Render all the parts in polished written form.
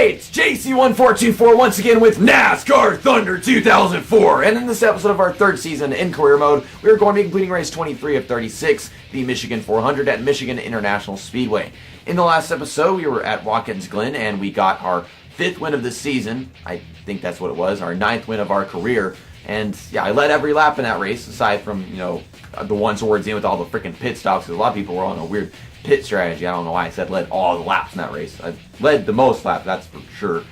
Hey, it's JC1424 once again with NASCAR Thunder 2004. And in this episode of our third season in career mode, we are going to be completing race 23 of 36, the Michigan 400 at Michigan International Speedway. In the last episode, we were at Watkins Glen and we got our 5th win of the season. I think that's what it was, our 9th win of our career. And yeah, I led every lap in that race, aside from, the ones towards the end with all the freaking pit stops, because a lot of people were on a weird pit strategy. I don't know why I said led all the laps in that race. I led the most laps, that's for sure.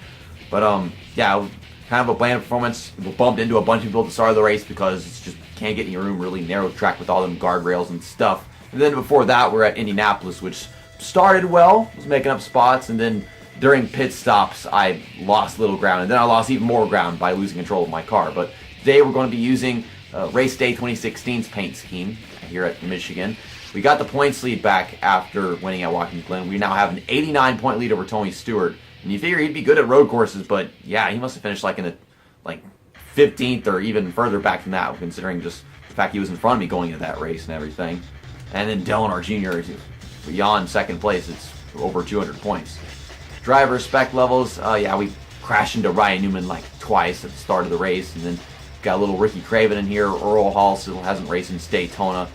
But yeah, kind of a bland performance. We bumped into a bunch of people at the start of the race because it's just can't get any room, really narrow track with all them guardrails and stuff. And then before that, we're at Indianapolis, which started well, was making up spots, and then during pit stops, I lost little ground, and then I lost even more ground by losing control of my car. But today we're going to be using Race Day 2016's paint scheme here at Michigan. We got the points lead back after winning at Watkins Glen. We now have an 89-point lead over Tony Stewart. And you figure he'd be good at road courses, but yeah, he must have finished like in the 15th or even further back than that, considering just the fact he was in front of me going into that race and everything. And then Dylan, our junior, beyond second place. It's over 200 points. Driver spec levels, yeah, we crashed into Ryan Newman like twice at the start of the race, and then got a little Ricky Craven in here. Earl Hall still hasn't raced since Daytona.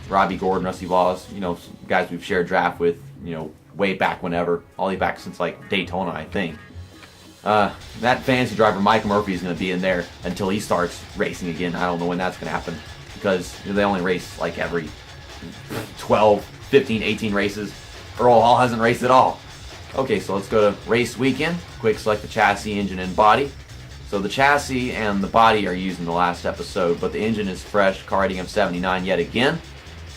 Robbie Gordon, Rusty Wallace, guys we've shared draft with, way back whenever. All the way back since like Daytona, I think. That fantasy driver, Mike Murphy, is going to be in there until he starts racing again. I don't know when that's going to happen, because they only race like every 12, 15, 18 races. Earl Hall hasn't raced at all. Okay, so let's go to race weekend. Quick select the chassis, engine, and body. So the chassis and the body are used in the last episode, but the engine is fresh, car rating of 79 yet again.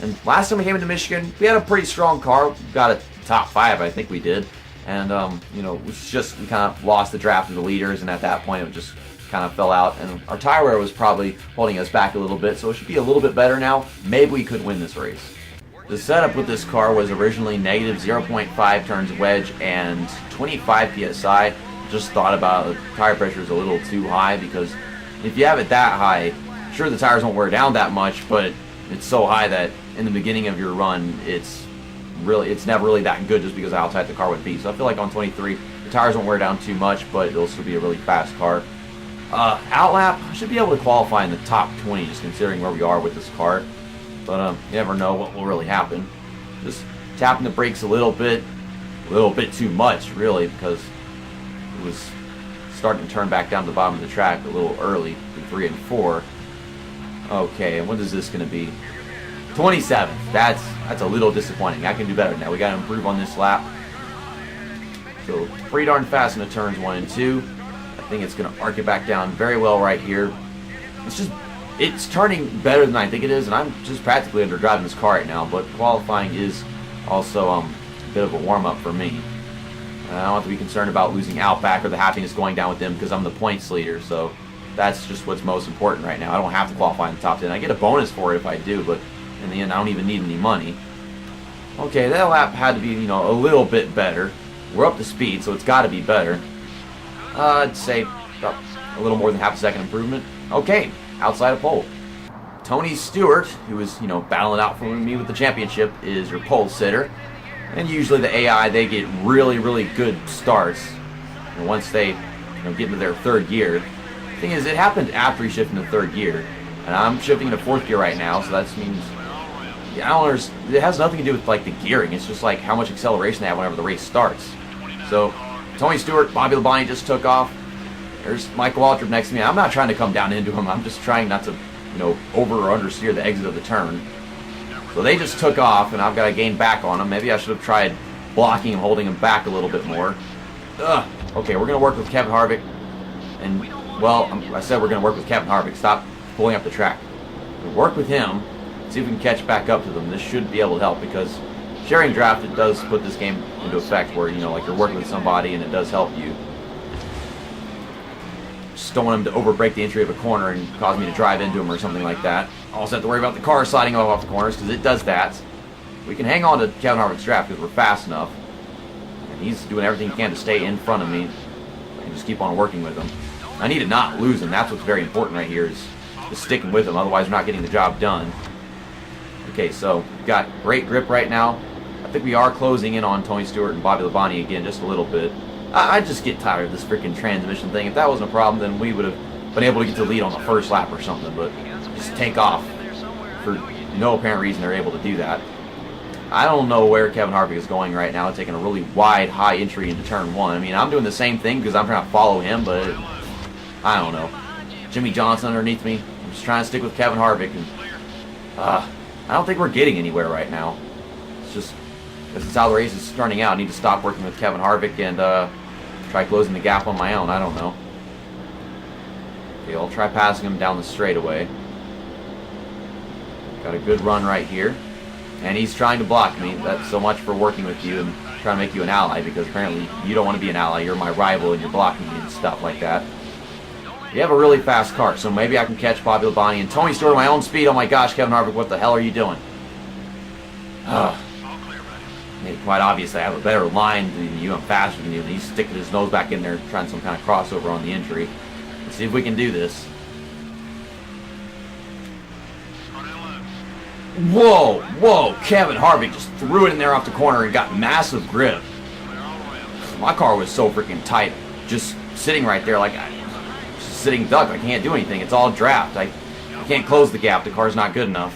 And last time we came into Michigan, we had a pretty strong car. We got a top 5, I think we did. And, we kind of lost the draft of the leaders, and at that point it just kind of fell out. And our tire wear was probably holding us back a little bit, so it should be a little bit better now. Maybe we could win this race. The setup with this car was originally negative 0.5 turns wedge and 25 PSI. Just thought about it, the tire pressure is a little too high, because if you have it that high, sure the tires won't wear down that much, but it's so high that in the beginning of your run, it's never really that good just because of how tight the car would be. So I feel like on 23, the tires won't wear down too much, but it'll still be a really fast car. Outlap, I should be able to qualify in the top 20 just considering where we are with this car. But you never know what will really happen. Just tapping the brakes a little bit too much, really, because it was starting to turn back down to the bottom of the track a little early in 3 and 4. Okay, and what is this going to be? 27th. That's a little disappointing. I can do better than that. We got to improve on this lap. So pretty darn fast in the turns 1 and 2. I think it's going to arc it back down very well right here. It's turning better than I think it is, and I'm just practically under driving this car right now. But qualifying is also a bit of a warm up for me. I don't have to be concerned about losing Outback or the happiness going down with them because I'm the points leader. So that's just what's most important right now. I don't have to qualify in the top 10. I get a bonus for it if I do, but in the end, I don't even need any money. Okay, that lap had to be, a little bit better. We're up to speed, so it's got to be better. I'd say about a little more than half a second improvement. Okay, outside of pole. Tony Stewart, who is, battling out for me with the championship, is your pole sitter. And usually the AI, they get really, really good starts. And once they get into their 3rd gear. The thing is, it happened after he shifted into 3rd gear. And I'm shifting into 4th gear right now, so that means, I don't understand. It has nothing to do with the gearing. It's just how much acceleration they have whenever the race starts. So Tony Stewart, Bobby Labonte just took off. There's Michael Waltrip next to me. I'm not trying to come down into him. I'm just trying not to, over or understeer the exit of the turn. So they just took off, and I've got to gain back on them. Maybe I should have tried blocking him, holding him back a little bit more. Okay, we're going to work with Kevin Harvick. And, well, I said we're going to work with Kevin Harvick. Stop pulling up the track. We'll work with him, see if we can catch back up to them. This should be able to help, because sharing draft, it does put this game into effect where, you're working with somebody and it does help you. Just don't want him to overbreak the entry of a corner and cause me to drive into him or something like that. Also have to worry about the car sliding off the corners, because it does that. We can hang on to Kevin Harvick's draft because we're fast enough. And he's doing everything he can to stay in front of me. I can just keep on working with him. I need to not lose him. That's what's very important right here, is sticking with him. Otherwise, we're not getting the job done. Okay, so we've got great grip right now. I think we are closing in on Tony Stewart and Bobby Labonte again just a little bit. I just get tired of this freaking transmission thing. If that wasn't a problem, then we would have been able to get the lead on the first lap or something, but just take off for no apparent reason. They're able to do that. I don't know where Kevin Harvick is going right now, taking a really wide, high entry into turn 1. I mean, I'm doing the same thing because I'm trying to follow him, but I don't know. Jimmy Johnson underneath me. I'm just trying to stick with Kevin Harvick, and I don't think we're getting anywhere right now. It's just, this is how the race is starting out. I need to stop working with Kevin Harvick and try closing the gap on my own. I don't know. Okay, I'll try passing him down the straightaway. Got a good run right here. And he's trying to block me. That's so much for working with you and trying to make you an ally, because apparently you don't want to be an ally. You're my rival and you're blocking me and stuff like that. You have a really fast car, so maybe I can catch Bobby Labonte and Tony Stewart at my own speed. Oh my gosh, Kevin Harvick, what the hell are you doing? Made it quite obvious I have a better line than you. I'm faster than you. And he's sticking his nose back in there trying some kind of crossover on the entry. Let's see if we can do this. Whoa, whoa, Kevin Harvick just threw it in there off the corner and got massive grip. My car was so freaking tight, just sitting right there like just sitting duck. I can't do anything. It's all draft. I can't close the gap. The car's not good enough.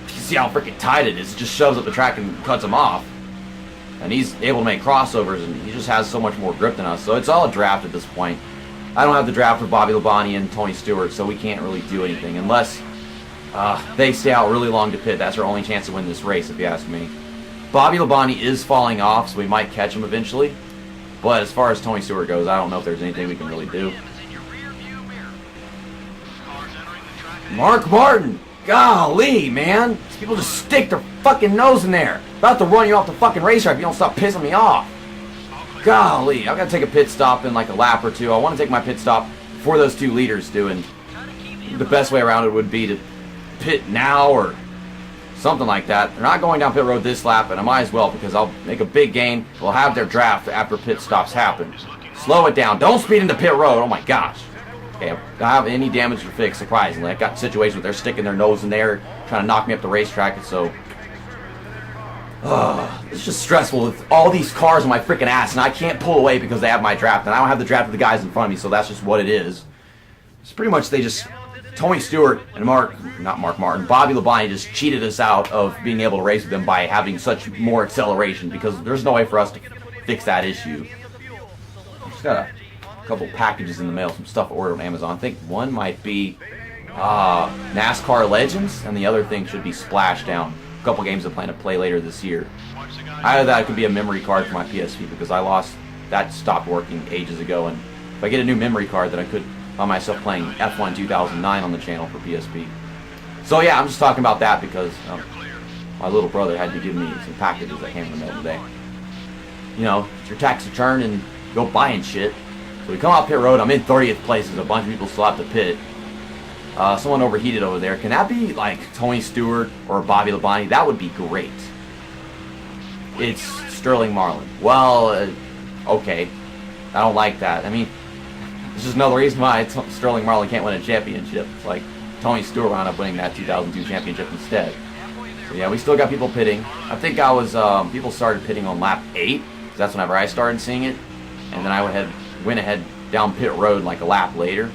You see how freaking tight it is. It just shoves up the track and cuts him off. And he's able to make crossovers, and he just has so much more grip than us. So it's all a draft at this point. I don't have the draft for Bobby Labonte and Tony Stewart, so we can't really do anything unless they stay out really long to pit. That's our only chance to win this race, if you ask me. Bobby Labonte is falling off, so we might catch him eventually. But as far as Tony Stewart goes, I don't know if there's anything we can really do. Mark Martin! Golly, man! These people just stick their fucking nose in there. About to run you off the fucking racetrack if you don't stop pissing me off. Golly, I've got to take a pit stop in like a lap or two. I want to take my pit stop before those two leaders do, and the best way around it would be to pit now or something like that. They're not going down pit road this lap, and I might as well, because I'll make a big gain. We'll have their draft after pit stops happen. Slow it down. Don't speed into pit road. Oh my gosh. Okay, I don't have any damage to fix, surprisingly. I've got situations where they're sticking their nose in there, trying to knock me up the racetrack, and so it's just stressful with all these cars on my freaking ass, and I can't pull away because they have my draft, and I don't have the draft of the guys in front of me, so that's just what it is. It's pretty much Tony Stewart and Bobby Labonte just cheated us out of being able to race with them by having such more acceleration, because there's no way for us to fix that issue. I just got a couple packages in the mail, some stuff ordered on Amazon. I think one might be NASCAR Legends, and the other thing should be Splashdown. A couple games I plan to play later this year. Either that could be a memory card for my PSP, because I lost that, stopped working ages ago, and if I get a new memory card, then I could find myself playing F1 2009 on the channel for PSP. So yeah, I'm just talking about that because my little brother had to give me some packages that came in the mail today. You know, it's your tax return and go buying shit. So we come out pit road. I'm in 30th place. There's a bunch of people still have to pit. Someone overheated over there. Can that be like Tony Stewart or Bobby Labonte? That would be great. It's Sterling Marlin. Well, okay. I don't like that. I mean, this is another reason why Sterling Marlin can't win a championship. It's like Tony Stewart wound up winning that 2002 championship instead. So yeah, we still got people pitting. I think I was, people started pitting on lap 8. That's whenever I started seeing it. And then I went ahead down pit road like a lap later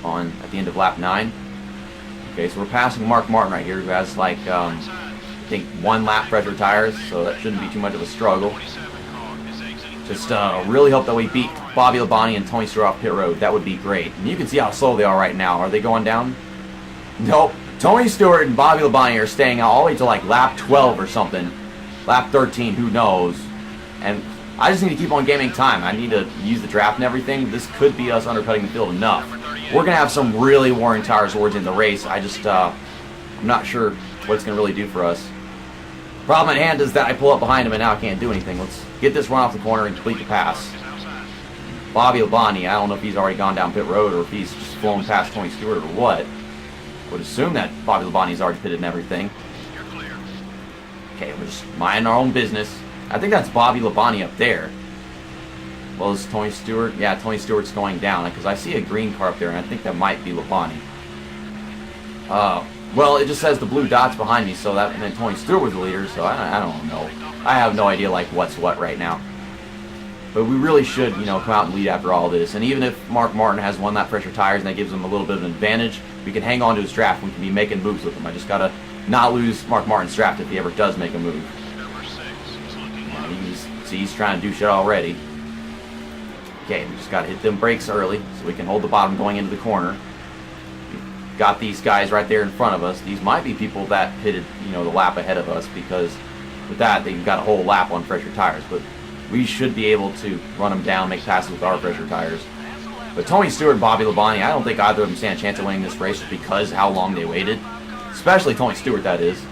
at the end of lap 9. Okay, so we're passing Mark Martin right here, who has like, I think 1 lap pressure tires, so that shouldn't be too much of a struggle. Just really hope that we beat Bobby Labonte and Tony Stewart off pit road. That would be great. And you can see how slow they are right now. Are they going down? Nope. Tony Stewart and Bobby Labonte are staying out all the way to like lap 12 or something. Lap 13, who knows. And I just need to keep on gaining time. I need to use the draft and everything. This could be us undercutting the field enough. We're going to have some really worn tires towards the end of the race. I'm not sure what it's going to really do for us. Problem at hand is that I pull up behind him and now I can't do anything. Let's get this run off the corner and complete the pass. Bobby Labonte, I don't know if he's already gone down pit road or if he's just flown past Tony Stewart or what. I would assume that Bobby Labonte's already pitted and everything. Okay, we're just minding our own business. I think that's Bobby Labonte up there. Well, is Tony Stewart? Yeah, Tony Stewart's going down because I see a green car up there and I think that might be Labonte. Well, it just says the blue dots behind me, so that meant Tony Stewart was the leader, so I don't know. I have no idea like what's what right now. But we really should, you know, come out and lead after all this. And even if Mark Martin has 1 lap fresher tires and that gives him a little bit of an advantage, we can hang on to his draft. We can be making moves with him. I just got to not lose Mark Martin's draft if he ever does make a move. He's trying to do shit already. Okay, we just got to hit them brakes early so we can hold the bottom going into the corner. We've got these guys right there in front of us. These might be people that pitted, you know, the lap ahead of us, because with that, they've got a whole lap on fresher tires. But we should be able to run them down, make passes with our fresher tires. But Tony Stewart and Bobby Labonte, I don't think either of them stand a chance of winning this race just because how long they waited. Especially Tony Stewart, that is.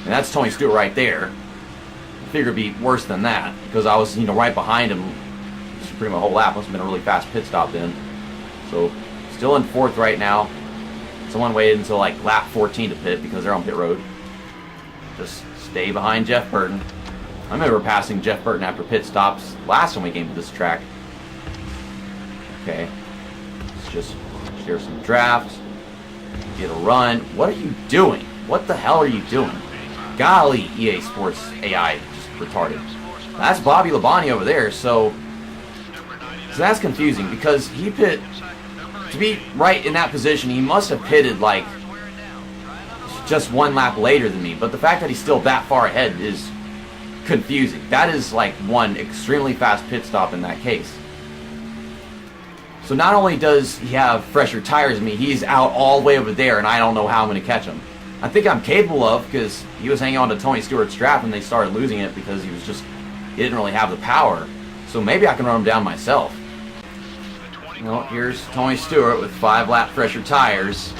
And that's Tony Stewart right there. I figured it'd be worse than that, because I was, you know, right behind him. Pretty much a whole lap. Must have been a really fast pit stop then. So, still in 4th right now. Someone waited until like lap 14 to pit because they're on pit road. Just stay behind Jeff Burton. I remember passing Jeff Burton after pit stops last time we came to this track. Okay. Let's just share some drafts. Get a run. What are you doing? What the hell are you doing? Golly, EA Sports AI just retarded. That's Bobby Labonte over there, so that's confusing because he pit, to be right in that position, he must have pitted like just 1 lap later than me. But the fact that he's still that far ahead is confusing. That is like one extremely fast pit stop in that case. So not only does he have fresher tires than me, he's out all the way over there, and I don't know how I'm going to catch him. I think I'm capable of, because he was hanging on to Tony Stewart's draft and they started losing it because he didn't really have the power. So maybe I can run him down myself. Well, here's Tony Stewart with 5 lap fresher tires.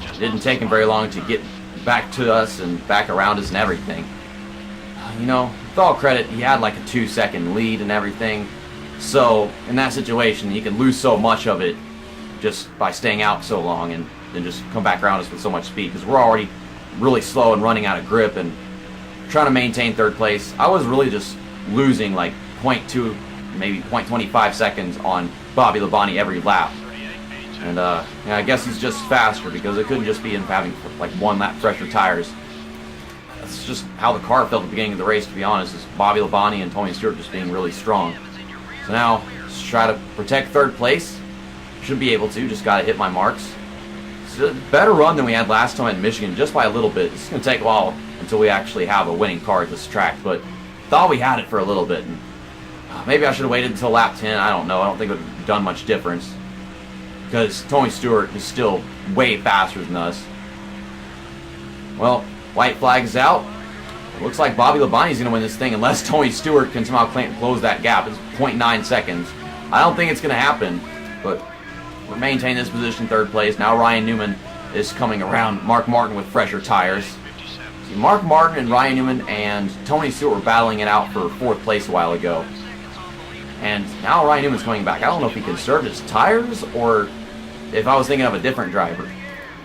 It didn't take him very long to get back to us and back around us and everything. You know, with all credit, he had like a 2-second lead and everything. So, in that situation, he can lose so much of it just by staying out so long and then just come back around us with so much speed, because we're already really slow and running out of grip and trying to maintain 3rd place. I was really just losing like 0.2, maybe 0.25 seconds on Bobby Labonte every lap. And yeah, I guess he's just faster, because it couldn't just be him having like 1 lap fresher tires. That's just how the car felt at the beginning of the race, to be honest, is Bobby Labonte and Tony Stewart just being really strong. So now, let's try to protect 3rd place. Should be able to, just got to hit my marks. It's a better run than we had last time in Michigan, just by a little bit. It's going to take a while until we actually have a winning car at this track, but thought we had it for a little bit. And maybe I should have waited until lap 10. I don't know. I don't think it would have done much difference, because Tony Stewart is still way faster than us. Well, white flag is out. It looks like Bobby Labonte is going to win this thing unless Tony Stewart can somehow close that gap. It's 0.9 seconds. I don't think it's going to happen, but we're maintaining this position, 3rd place. Now Ryan Newman is coming around Mark Martin with fresher tires. See, Mark Martin and Ryan Newman and Tony Stewart were battling it out for 4th place a while ago. And now Ryan Newman's coming back. I don't know if he conserved his tires or if I was thinking of a different driver.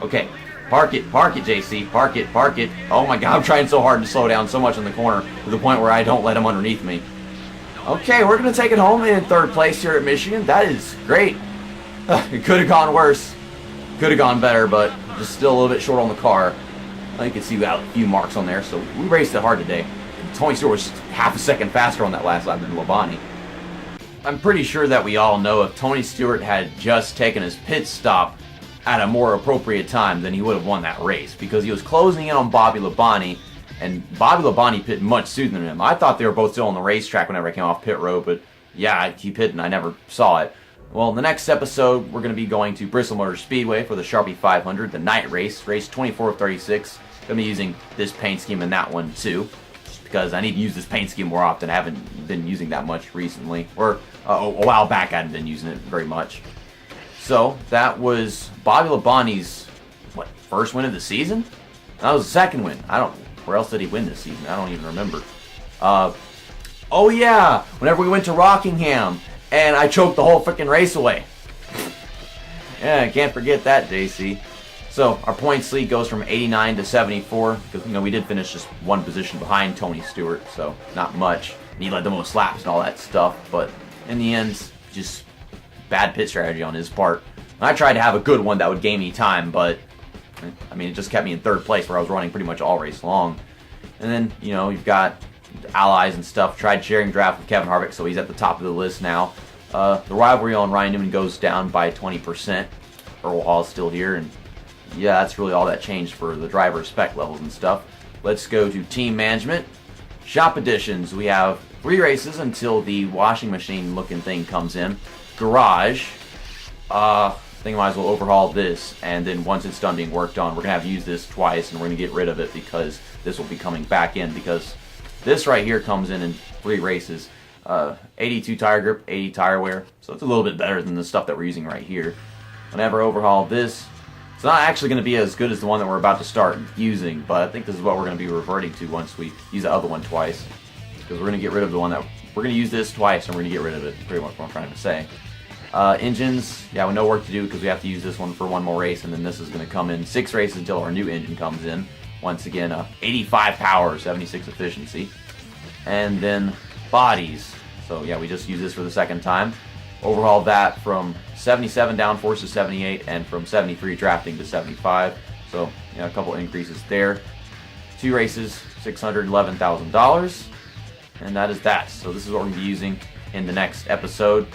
Okay, park it, JC, park it. Oh my God, I'm trying so hard to slow down so much in the corner to the point where I don't let him underneath me. Okay, we're going to take it home in 3rd place here at Michigan. That is great. It could have gone worse. Could have gone better, but just still a little bit short on the car. I can see a few marks on there, so we raced it hard today. Tony Stewart was half a second faster on that last lap than Labonte. I'm pretty sure that we all know if Tony Stewart had just taken his pit stop at a more appropriate time, then he would have won that race, because he was closing in on Bobby Labonte, and Bobby Labonte pitted much sooner than him. I thought they were both still on the racetrack whenever I came off pit road, but yeah, he pitted and I never saw it. Well, in the next episode, we're going to be going to Bristol Motor Speedway for the Sharpie 500, the night race, race 24 of 36. Going to be using this paint scheme in that one too, just because I need to use this paint scheme more often. I haven't been using that much recently, or a while back I hadn't been using it very much. So, that was Bobby Labonte's, first win of the season? That was the 2nd win. Where else did he win this season? I don't even remember. Oh yeah, whenever we went to Rockingham, and I choked the whole freaking race away. Yeah, I can't forget that, JC. So, our points lead goes from 89 to 74, because, we did finish just 1 position behind Tony Stewart, so not much. And he led the most laps and all that stuff, but in the end, just bad pit strategy on his part. And I tried to have a good one that would gain me time, but, it just kept me in 3rd place, where I was running pretty much all race long. And then, you've got allies and stuff. Tried sharing draft with Kevin Harvick, so he's at the top of the list now. The rivalry on Ryan Newman goes down by 20%. Earl Hall's still here, and yeah, that's really all that changed for the driver spec levels and stuff. Let's go to team management. Shop additions. We have 3 races until the washing machine looking thing comes in. Garage. I think I might as well overhaul this, and then once it's done being worked on, we're going to have to use this twice, and we're going to get rid of it because this will be coming back in, because this right here comes in 3 races. 82 tire grip, 80 tire wear, so it's a little bit better than the stuff that we're using right here. Whenever I overhaul this, it's not actually going to be as good as the one that we're about to start using, but I think this is what we're going to be reverting to once we use the other one twice, because we're going to get rid of the one that we're going to use this twice, and we're going to get rid of it. Pretty much what I'm trying to say. Engines, yeah, we know work to do because we have to use this one for 1 more race, and then this is going to come in 6 races until our new engine comes in. Once again, 85 power, 76 efficiency. And then bodies. So yeah, we just use this for the 2nd time. Overhaul that from 77 downforce to 78, and from 73 drafting to 75. So yeah, a couple increases there. 2 races, $611,000, and that is that. So this is what we're going to be using in the next episode.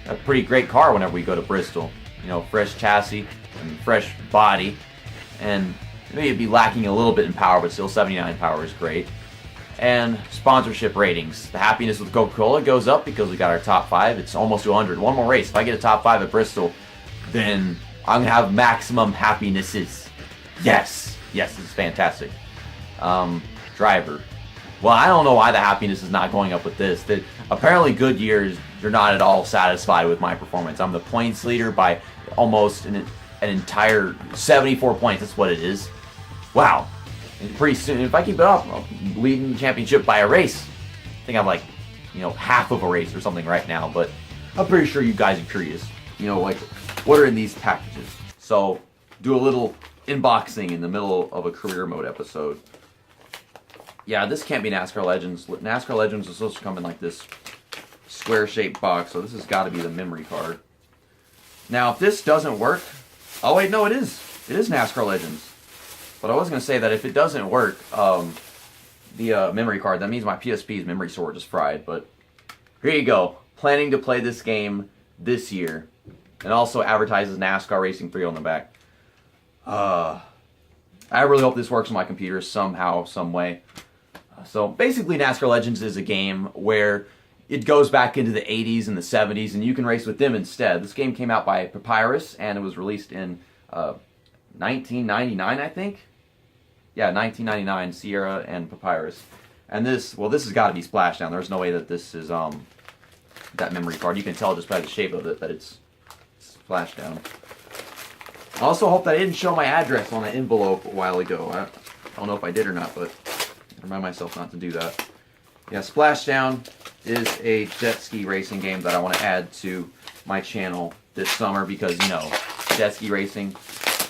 A pretty great car whenever we go to Bristol. You know, fresh chassis and fresh body, and maybe it'd be lacking a little bit in power, but still 79 power is great. And sponsorship ratings. The happiness with Coca-Cola goes up because we got our top 5. It's almost to 100. 1 more race. If I get a top 5 at Bristol, then I'm going to have maximum happinesses. Yes. Yes, this is fantastic. Driver. Well, I don't know why the happiness is not going up with this. Apparently Goodyear, you're not at all satisfied with my performance. I'm the points leader by almost an entire 74 points. That's what it is. Wow. And pretty soon, if I keep it up, I'll be leading the championship by a race. I think I'm like, half of a race or something right now, but I'm pretty sure you guys are curious. Like, what are in these packages? So, do a little unboxing in the middle of a career mode episode. Yeah, this can't be NASCAR Legends. NASCAR Legends is supposed to come in like this square-shaped box, so this has got to be the memory card. Now, if this doesn't work... Oh, wait, no, it is. It is NASCAR Legends. But I was going to say that if it doesn't work, the memory card, that means my PSP's memory storage is fried. But here you go. Planning to play this game this year. And also advertises NASCAR Racing 3 on the back. I really hope this works on my computer somehow, some way. So basically NASCAR Legends is a game where it goes back into the 80s and the 70s, and you can race with them instead. This game came out by Papyrus, and it was released in 1999, I think. Yeah, 1999, Sierra and Papyrus. And this has got to be Splashdown. There's no way that this is that memory card. You can tell just by the shape of it that it's Splashdown. I also hope that I didn't show my address on the envelope a while ago. I don't know if I did or not, but I remind myself not to do that. Yeah, Splashdown is a jet ski racing game that I want to add to my channel this summer because, jet ski racing,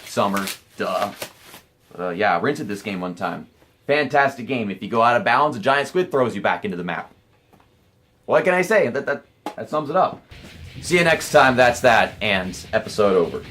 summer, duh. Yeah, I rented this game one time. Fantastic game. If you go out of bounds, a giant squid throws you back into the map. What can I say? That sums it up. See you next time. That's that, and episode over.